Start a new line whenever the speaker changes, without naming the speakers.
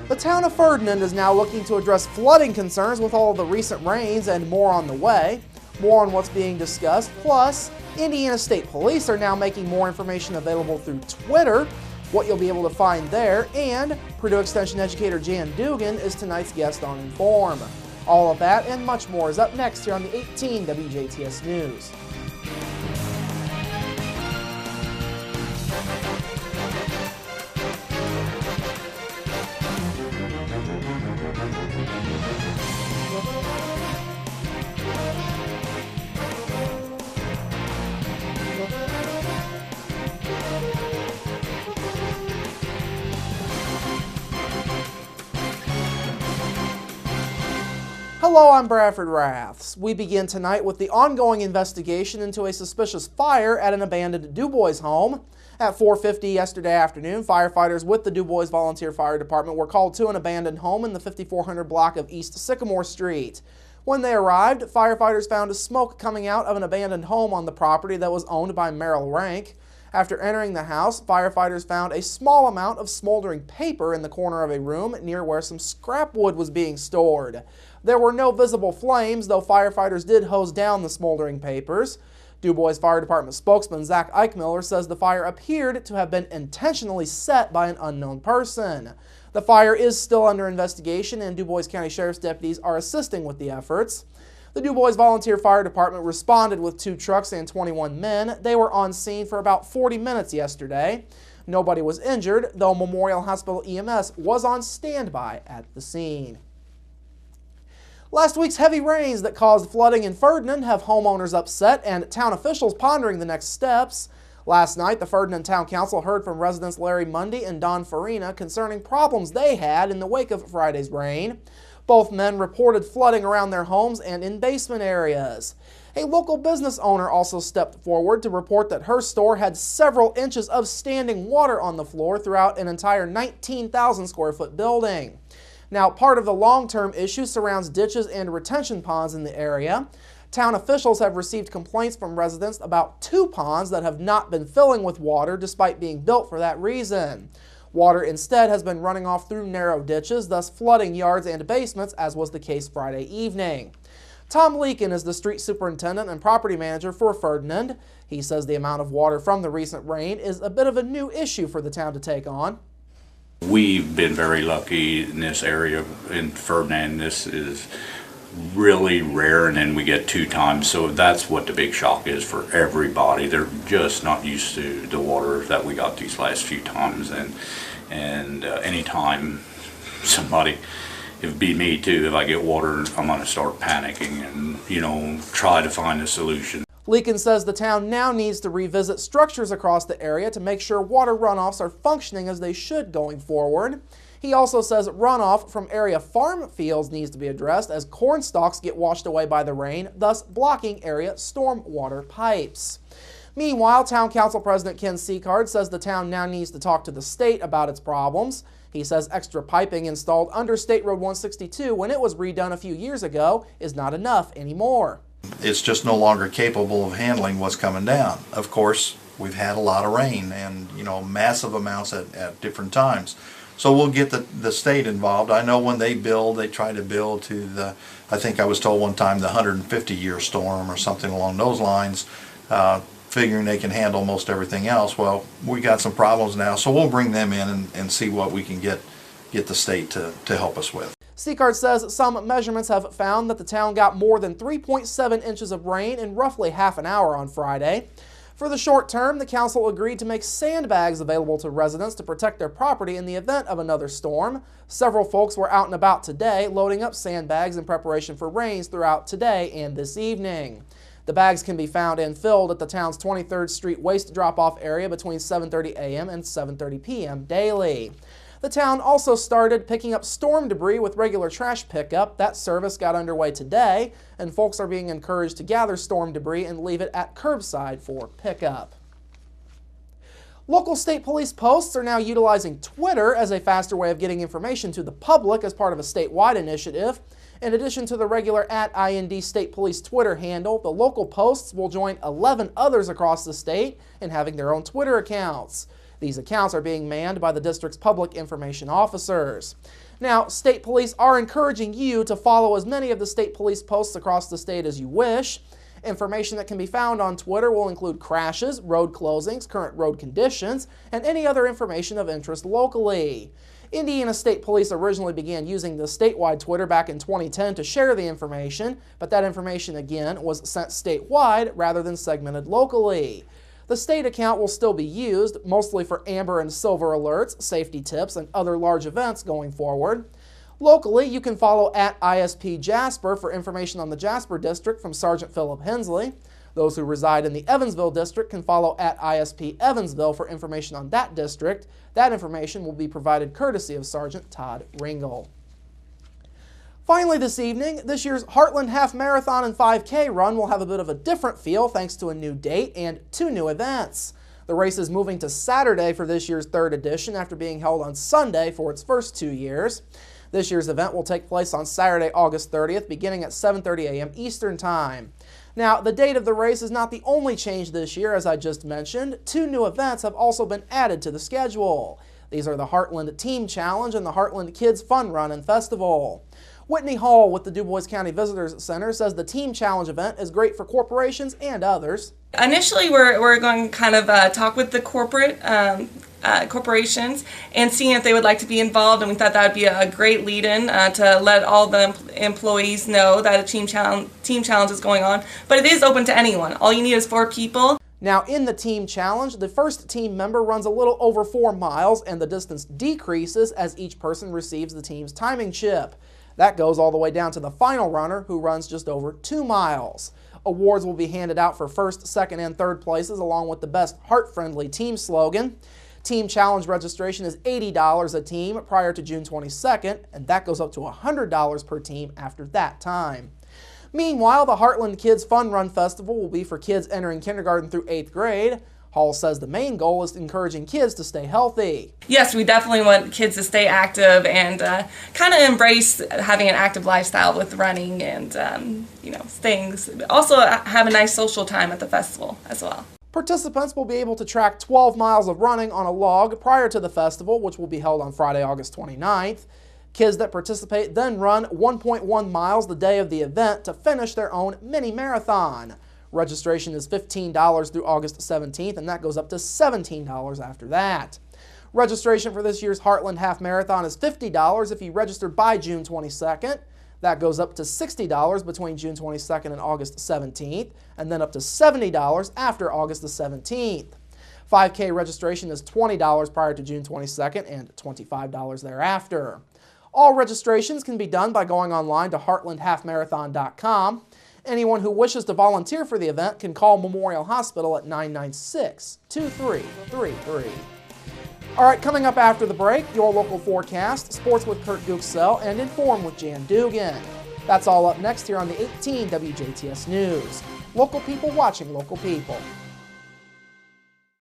The town of Ferdinand is now looking to address flooding concerns with all of the recent rains and more on the way. More on what's being discussed. Plus, Indiana State Police are now making more information available through Twitter, what you'll be able to find there, and Purdue Extension educator Jan Dugan is tonight's guest on Inform. All of that and much more is up next here on the 18 WJTS News. Hello, I'm Bradford Raths. We begin tonight with the ongoing investigation into a suspicious fire at an abandoned DuBois home. At 4:50 yesterday afternoon, firefighters with the DuBois Volunteer Fire Department were called to an abandoned home in the 5400 block of East Sycamore Street. When they arrived, firefighters found smoke coming out of an abandoned home on the property that was owned by Merrill Rank. After entering the house, firefighters found a small amount of smoldering paper in the corner of a room near where some scrap wood was being stored. There were no visible flames, though firefighters did hose down the smoldering papers. DuBois Fire Department spokesman Zach Eichmiller says the fire appeared to have been intentionally set by an unknown person. The fire is still under investigation, and DuBois County Sheriff's deputies are assisting with the efforts. The DuBois Volunteer Fire Department responded with 2 trucks and 21 men. They were on scene for about 40 minutes yesterday. Nobody was injured, though Memorial Hospital EMS was on standby at the scene. Last week's heavy rains that caused flooding in Ferdinand have homeowners upset and town officials pondering the next steps. Last night, the Ferdinand Town Council heard from residents Larry Mundy and Don Farina concerning problems they had in the wake of Friday's rain. Both men reported flooding around their homes and in basement areas. A local business owner also stepped forward to report that her store had several inches of standing water on the floor throughout an entire 19,000 square foot building. Now, part of the long-term issue surrounds ditches and retention ponds in the area. Town officials have received complaints from residents about 2 ponds that have not been filling with water despite being built for that reason. Water instead has been running off through narrow ditches, thus flooding yards and basements, as was the case Friday evening. Tom Leakin is the street superintendent and property manager for Ferdinand. He says the amount of water from the recent rain is a bit of a new issue for the town to take on.
We've been very lucky in this area in Ferdinand. This is really rare, and then we get 2 times, so that's what the big shock is for everybody. They're just not used to the water that we got these last few times, and anytime somebody, it'd be me too, if I get water, I'm going to start panicking and try to find a solution.
Leakin says the town now needs to revisit structures across the area to make sure water runoffs are functioning as they should going forward. He also says runoff from area farm fields needs to be addressed as corn stalks get washed away by the rain, thus blocking area storm water pipes. Meanwhile, Town Council President Ken Seacard says the town now needs to talk to the state about its problems. He says extra piping installed under State Road 162 when it was redone a few years ago is not enough anymore.
It's just no longer capable of handling what's coming down. Of course, we've had a lot of rain and massive amounts at different times. So we'll get the state involved. I know when they build, they try to build to I think I was told one time, the 150-year storm or something along those lines, figuring they can handle most everything else. Well, we got some problems now, so we'll bring them in and see what we can get the state to help us with.
Seacard says some measurements have found that the town got more than 3.7 inches of rain in roughly half an hour on Friday. For the short term, the council agreed to make sandbags available to residents to protect their property in the event of another storm. Several folks were out and about today loading up sandbags in preparation for rains throughout today and this evening. The bags can be found and filled at the town's 23rd Street waste drop-off area between 7:30 a.m. and 7:30 p.m. daily. The town also started picking up storm debris with regular trash pickup. That service got underway today, and folks are being encouraged to gather storm debris and leave it at curbside for pickup. Local state police posts are now utilizing Twitter as a faster way of getting information to the public as part of a statewide initiative. In addition to the regular @IND State Police Twitter handle, the local posts will join 11 others across the state in having their own Twitter accounts. These accounts are being manned by the district's public information officers. Now, state police are encouraging you to follow as many of the state police posts across the state as you wish. Information that can be found on Twitter will include crashes, road closings, current road conditions, and any other information of interest locally. Indiana State Police originally began using the statewide Twitter back in 2010 to share the information, but that information again was sent statewide rather than segmented locally. The state account will still be used, mostly for amber and silver alerts, safety tips, and other large events going forward. Locally, you can follow at ISP Jasper for information on the Jasper District from Sergeant Philip Hensley. Those who reside in the Evansville District can follow at ISP Evansville for information on that district. That information will be provided courtesy of Sergeant Todd Ringel. Finally this evening, this year's Heartland Half Marathon and 5K run will have a bit of a different feel thanks to a new date and 2 new events. The race is moving to Saturday for this year's 3rd edition after being held on Sunday for its first 2 years. This year's event will take place on Saturday, August 30th, beginning at 7:30 a.m. Eastern Time. Now, the date of the race is not the only change this year, as I just mentioned. 2 new events have also been added to the schedule. These are the Heartland Team Challenge and the Heartland Kids Fun Run and Festival. Whitney Hall with the DuBois County Visitors Center says the Team Challenge event is great for corporations and others.
Initially, we're going to kind of talk with the corporations and seeing if they would like to be involved, and we thought that would be a great lead-in to let all the employees know that a team challenge is going on. But it is open to anyone. All you need is 4 people.
Now, in the Team Challenge, the first team member runs a little over 4 miles, and the distance decreases as each person receives the team's timing chip. That goes all the way down to the final runner, who runs just over 2 miles. Awards will be handed out for 1st, 2nd, and 3rd places, along with the best heart-friendly team slogan. Team Challenge registration is $80 a team prior to June 22nd, and that goes up to $100 per team after that time. Meanwhile, the Heartland Kids Fun Run Festival will be for kids entering kindergarten through 8th grade. Hall says the main goal is encouraging kids to stay healthy.
Yes, we definitely want kids to stay active and kind of embrace having an active lifestyle with running and things. Also have a nice social time at the festival as well.
Participants will be able to track 12 miles of running on a log prior to the festival, which will be held on Friday, August 29th. Kids that participate then run 1.1 miles the day of the event to finish their own mini marathon. Registration is $15 through August 17th, and that goes up to $17 after that. Registration for this year's Heartland Half Marathon is $50 if you register by June 22nd. That goes up to $60 between June 22nd and August 17th, and then up to $70 after August the 17th. 5K registration is $20 prior to June 22nd and $25 thereafter. All registrations can be done by going online to heartlandhalfmarathon.com. Anyone who wishes to volunteer for the event can call Memorial Hospital at 996-2333. All right, coming up after the break, your local forecast, sports with Kurt Guxell, and Inform with Jan Dugan. That's all up next here on the 18 WJTS News. Local people watching local people.